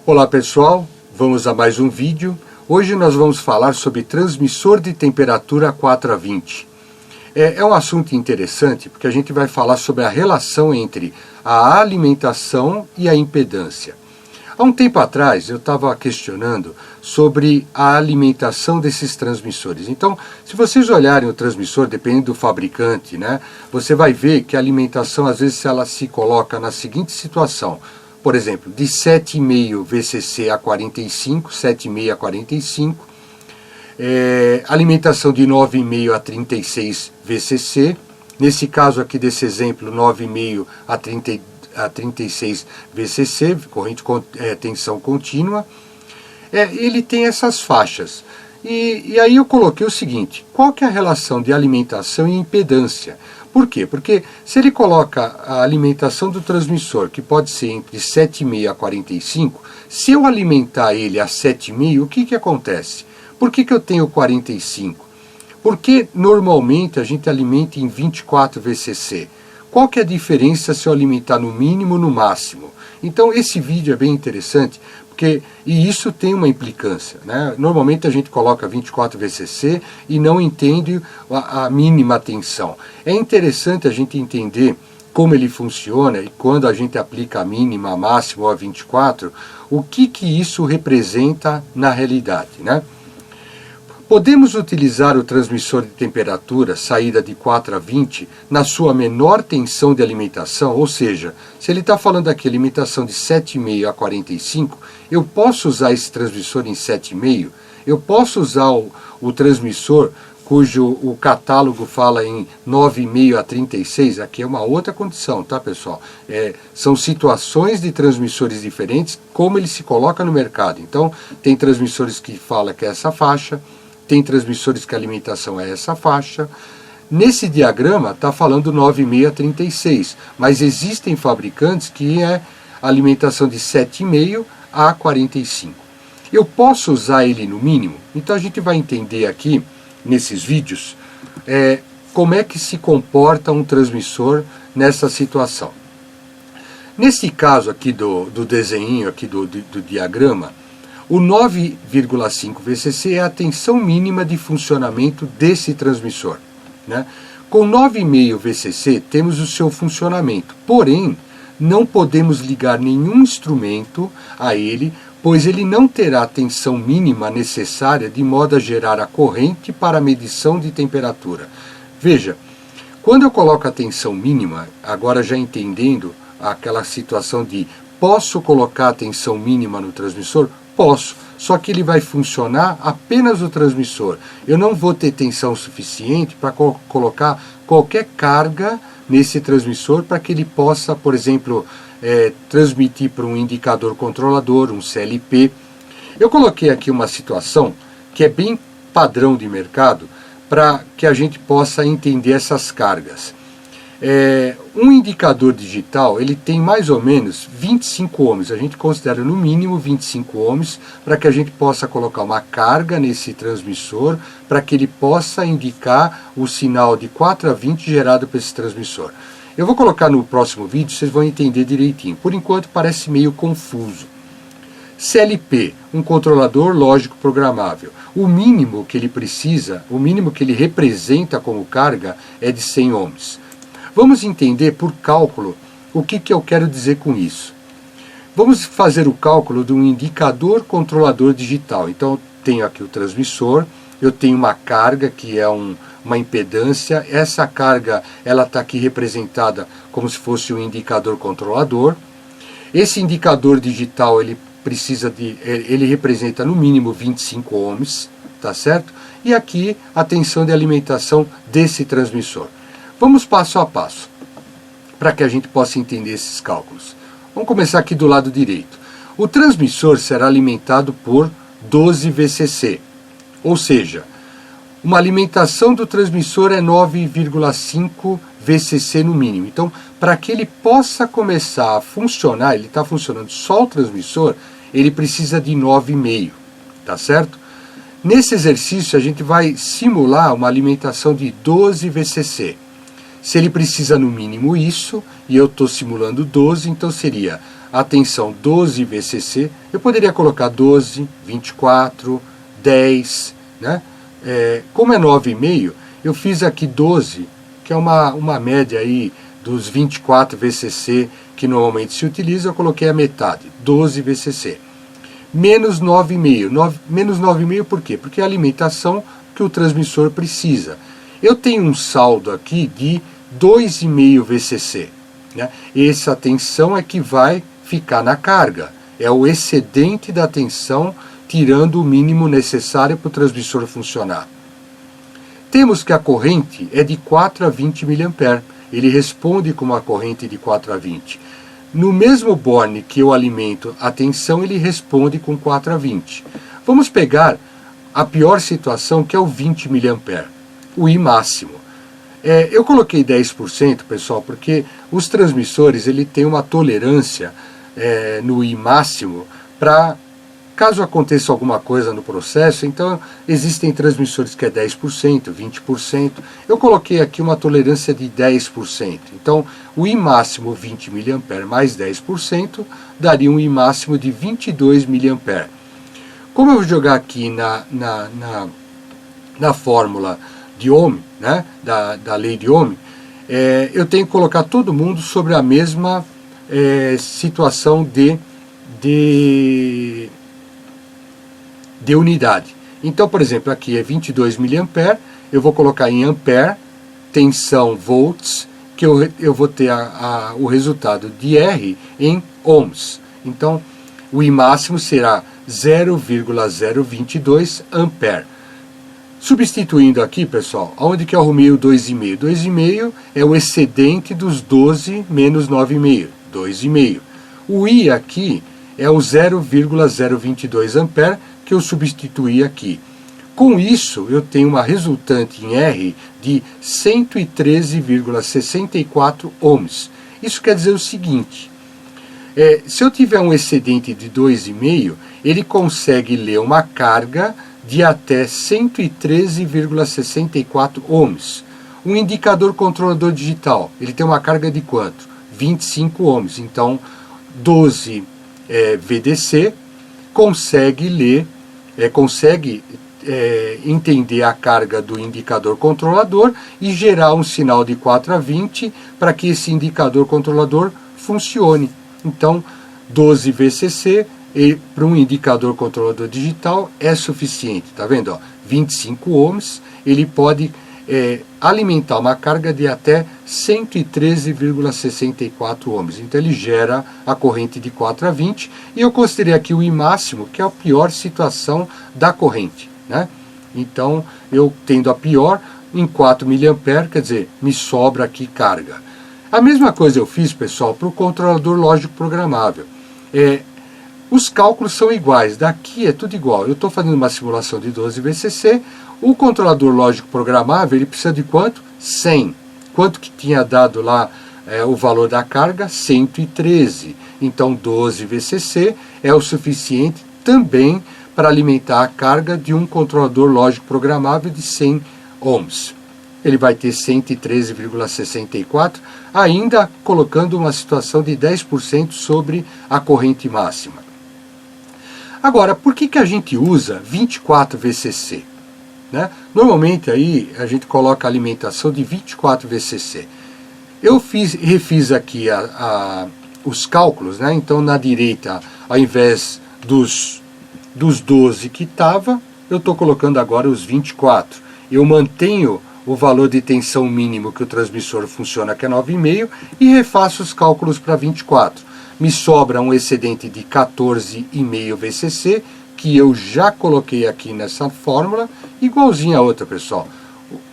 Olá pessoal, vamos a mais um vídeo. Hoje nós vamos falar sobre transmissor de temperatura 4 a 20. É um assunto interessante porque a gente vai falar sobre a relação entre a alimentação e a impedância. Há um tempo atrás eu estava questionando sobre a alimentação desses transmissores. Então, se vocês olharem o transmissor, dependendo do fabricante, você vai ver que a alimentação às vezes ela se coloca na seguinte situação. Por exemplo, de 7,5 VCC a 45, 7,5 a 45, alimentação de 9,5 a 36 VCC, nesse caso aqui desse exemplo, 9,5 a 36 VCC, corrente tensão contínua, ele tem essas faixas. E aí eu coloquei o seguinte, qual que é a relação de alimentação e impedância? Por quê? Porque se ele coloca a alimentação do transmissor, que pode ser entre 7,5 a 45, se eu alimentar ele a 7,5, o que acontece? Por que eu tenho 45? Porque normalmente a gente alimenta em 24 VCC. Qual que é a diferença se eu alimentar no mínimo ou no máximo? Então esse vídeo é bem interessante, e isso tem uma implicância, Normalmente a gente coloca 24 VCC e não entende a mínima tensão. É interessante a gente entender como ele funciona e quando a gente aplica a mínima, a máxima ou a 24, o que isso representa na realidade, Podemos utilizar o transmissor de temperatura, saída de 4 a 20, na sua menor tensão de alimentação, ou seja, se ele está falando aqui alimentação de 7,5 a 45, eu posso usar esse transmissor em 7,5, eu posso usar o transmissor cujo o catálogo fala em 9,5 a 36, aqui é uma outra condição, tá pessoal? São situações de transmissores diferentes, como ele se coloca no mercado. Então, tem transmissores que fala que é essa faixa, tem transmissores que a alimentação é essa faixa. Nesse diagrama está falando 9,5 a 36, mas existem fabricantes que é alimentação de 7,5 a 45. Eu posso usar ele no mínimo? Então a gente vai entender aqui, nesses vídeos, como é que se comporta um transmissor nessa situação. Nesse caso aqui do desenho, aqui do diagrama, o 9,5 VCC é a tensão mínima de funcionamento desse transmissor. Com 9,5 VCC temos o seu funcionamento, porém não podemos ligar nenhum instrumento a ele, pois ele não terá a tensão mínima necessária de modo a gerar a corrente para a medição de temperatura. Veja, quando eu coloco a tensão mínima, agora já entendendo aquela situação de posso colocar a tensão mínima no transmissor? Posso, só que ele vai funcionar apenas o transmissor. Eu não vou ter tensão suficiente para colocar qualquer carga nesse transmissor para que ele possa, por exemplo, transmitir para um indicador controlador, um CLP. Eu coloquei aqui uma situação que é bem padrão de mercado para que a gente possa entender essas cargas. Um indicador digital ele tem mais ou menos 25 ohms, a gente considera no mínimo 25 ohms para que a gente possa colocar uma carga nesse transmissor para que ele possa indicar o sinal de 4 a 20 gerado por esse transmissor. Eu vou colocar no próximo vídeo, vocês vão entender direitinho. Por enquanto parece meio confuso. CLP, um controlador lógico programável. O mínimo que ele precisa, o mínimo que ele representa como carga é de 100 ohms. Vamos entender por cálculo o que eu quero dizer com isso. Vamos fazer o cálculo de um indicador controlador digital. Então eu tenho aqui o transmissor, eu tenho uma carga que é uma impedância. Essa carga ela está aqui representada como se fosse um indicador controlador. Esse indicador digital ele representa no mínimo 25 ohms, tá certo? E aqui a tensão de alimentação desse transmissor. Vamos passo a passo, para que a gente possa entender esses cálculos. Vamos começar aqui do lado direito. O transmissor será alimentado por 12 VCC, ou seja, uma alimentação do transmissor é 9,5 VCC no mínimo. Então, para que ele possa começar a funcionar, ele está funcionando só o transmissor, ele precisa de 9,5, tá certo? Nesse exercício, a gente vai simular uma alimentação de 12 VCC. Se ele precisa no mínimo isso, e eu estou simulando 12, então seria a tensão 12 VCC, eu poderia colocar 12, 24, 10, né? Como é 9,5, eu fiz aqui 12, que é uma média aí dos 24 VCC que normalmente se utiliza, eu coloquei a metade, 12 VCC. Menos 9,5. Menos 9,5 por quê? Porque é a alimentação que o transmissor precisa. Eu tenho um saldo aqui de 2,5 VCC. Né? Essa tensão é que vai ficar na carga. É o excedente da tensão, tirando o mínimo necessário para o transmissor funcionar. Temos que a corrente é de 4 a 20 mA. Ele responde com uma corrente de 4 a 20. No mesmo borne que eu alimento a tensão, ele responde com 4 a 20. Vamos pegar a pior situação, que é o 20 mA, o I máximo. Eu coloquei 10%, pessoal, porque os transmissores ele tem uma tolerância no I máximo para, caso aconteça alguma coisa no processo, então existem transmissores que é 10%, 20%. Eu coloquei aqui uma tolerância de 10%. Então, o I máximo 20 mA mais 10% daria um I máximo de 22 mA. Como eu vou jogar aqui na fórmula de Ohm, né, da lei de Ohm, eu tenho que colocar todo mundo sobre a mesma situação de unidade. Então, por exemplo, aqui é 22 mA, eu vou colocar em ampere, tensão volts, que eu vou ter o resultado de R em ohms. Então, o I máximo será 0,022 ampere. Substituindo aqui, pessoal, onde que eu arrumei o 2,5? 2,5 é o excedente dos 12 menos 9,5, 2,5. O I aqui é o 0,022 ampere que eu substituí aqui. Com isso, eu tenho uma resultante em R de 113,64 ohms. Isso quer dizer o seguinte, se eu tiver um excedente de 2,5, ele consegue ler uma carga de até 113,64 ohms. Um indicador controlador digital, ele tem uma carga de quanto? 25 ohms. Então, 12 VDC consegue ler, consegue entender a carga do indicador controlador e gerar um sinal de 4 a 20 para que esse indicador controlador funcione. Então, 12 VCC para um indicador controlador digital é suficiente. Tá vendo? Ó, 25 ohms, ele pode alimentar uma carga de até 113,64 ohms. Então ele gera a corrente de 4 a 20 e eu considerei aqui o I máximo, que é a pior situação da corrente, né? Então eu tendo a pior em 4 mA, quer dizer, me sobra aqui carga. A mesma coisa eu fiz, pessoal, para o controlador lógico programável. Os cálculos são iguais, daqui é tudo igual. Eu estou fazendo uma simulação de 12 VCC, o controlador lógico programável, ele precisa de quanto? 100. Quanto que tinha dado lá o valor da carga? 113. Então 12 VCC é o suficiente também para alimentar a carga de um controlador lógico programável de 100 ohms. Ele vai ter 113,64, ainda colocando uma situação de 10% sobre a corrente máxima. Agora, por que a gente usa 24 VCC? Né? Normalmente aí a gente coloca a alimentação de 24 VCC. Eu refiz aqui os cálculos, né? Então na direita, ao invés dos 12 que estava, eu estou colocando agora os 24. Eu mantenho o valor de tensão mínimo que o transmissor funciona, que é 9,5, e refaço os cálculos para 24. Me sobra um excedente de 14,5 VCC, que eu já coloquei aqui nessa fórmula, igualzinho a outra, pessoal.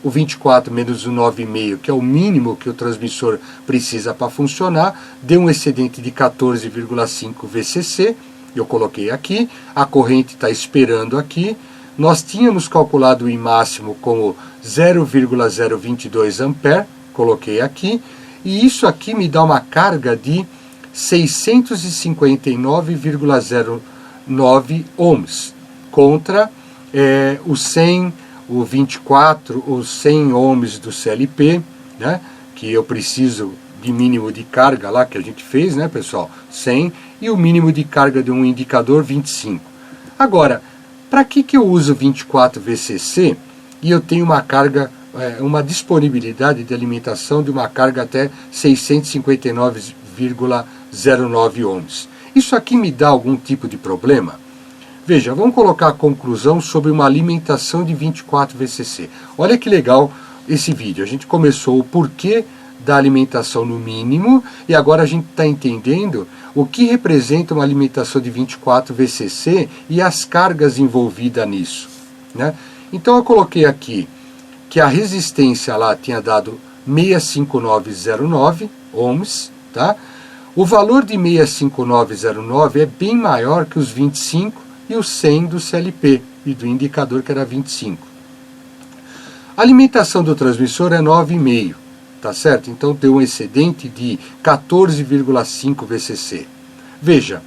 O 24 menos o 9,5, que é o mínimo que o transmissor precisa para funcionar, deu um excedente de 14,5 VCC, eu coloquei aqui, a corrente está esperando aqui. Nós tínhamos calculado o I máximo como 0,022 ampere, coloquei aqui, e isso aqui me dá uma carga de 659,09 ohms, contra o 100, o 24, os 100 ohms do CLP, né, que eu preciso de mínimo de carga lá que a gente fez, né, pessoal? 100, e o mínimo de carga de um indicador 25. Agora, para que eu uso 24 VCC e eu tenho uma carga, uma disponibilidade de alimentação de uma carga até 659,09 ohms? Isso aqui me dá algum tipo de problema? Veja, vamos colocar a conclusão sobre uma alimentação de 24 VCC. Olha que legal esse vídeo. A gente começou o porquê da alimentação no mínimo e agora a gente está entendendo o que representa uma alimentação de 24 VCC e as cargas envolvidas nisso, né? Então eu coloquei aqui que a resistência lá tinha dado 65909 ohms, tá? O valor de 65909 é bem maior que os 25 e os 100 do CLP e do indicador que era 25. A alimentação do transmissor é 9,5, tá certo? Então deu um excedente de 14,5 VCC. Veja,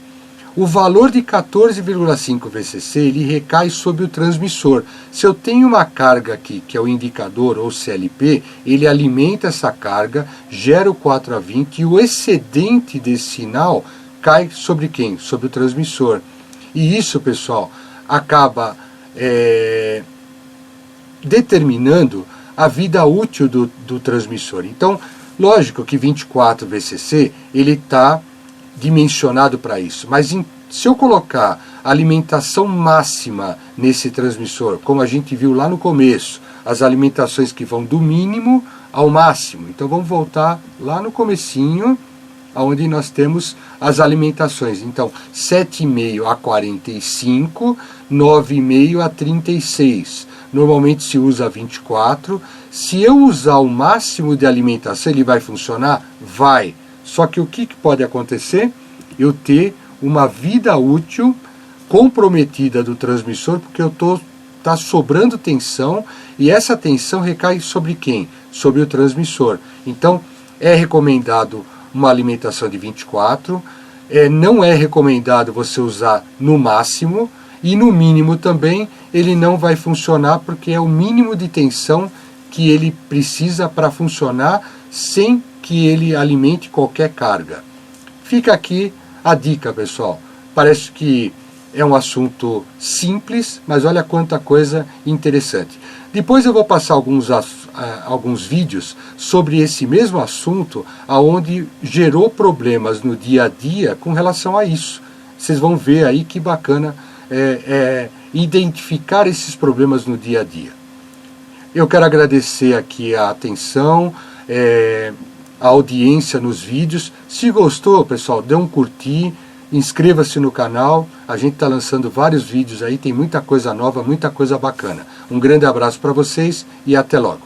o valor de 14,5 VCC ele recai sobre o transmissor. Se eu tenho uma carga aqui, que é o indicador ou CLP, ele alimenta essa carga, gera o 4A20 e o excedente desse sinal cai sobre quem? Sobre o transmissor. E isso, pessoal, acaba determinando a vida útil do transmissor. Então, lógico que 24 VCC ele está dimensionado para isso, mas se eu colocar a alimentação máxima nesse transmissor, como a gente viu lá no começo, as alimentações que vão do mínimo ao máximo. Então vamos voltar lá no comecinho, onde nós temos as alimentações. Então 7,5 a 45, 9,5 a 36. Normalmente se usa 24. Se eu usar o máximo de alimentação, ele vai funcionar? Vai. Só que o que pode acontecer? Eu ter uma vida útil comprometida do transmissor, porque tá sobrando tensão, e essa tensão recai sobre quem? Sobre o transmissor. Então é recomendado uma alimentação de 24, não é recomendado você usar no máximo, e no mínimo também ele não vai funcionar, porque é o mínimo de tensão que ele precisa para funcionar sem que ele alimente qualquer carga. Fica aqui a dica, pessoal. Parece que é um assunto simples, mas olha quanta coisa interessante. Depois eu vou passar alguns vídeos sobre esse mesmo assunto, aonde gerou problemas no dia a dia com relação a isso. Vocês vão ver aí que bacana identificar esses problemas no dia a dia. Eu quero agradecer aqui a atenção, a audiência nos vídeos. Se gostou, pessoal, dê um curtir, inscreva-se no canal. A gente está lançando vários vídeos aí, tem muita coisa nova, muita coisa bacana. Um grande abraço para vocês e até logo.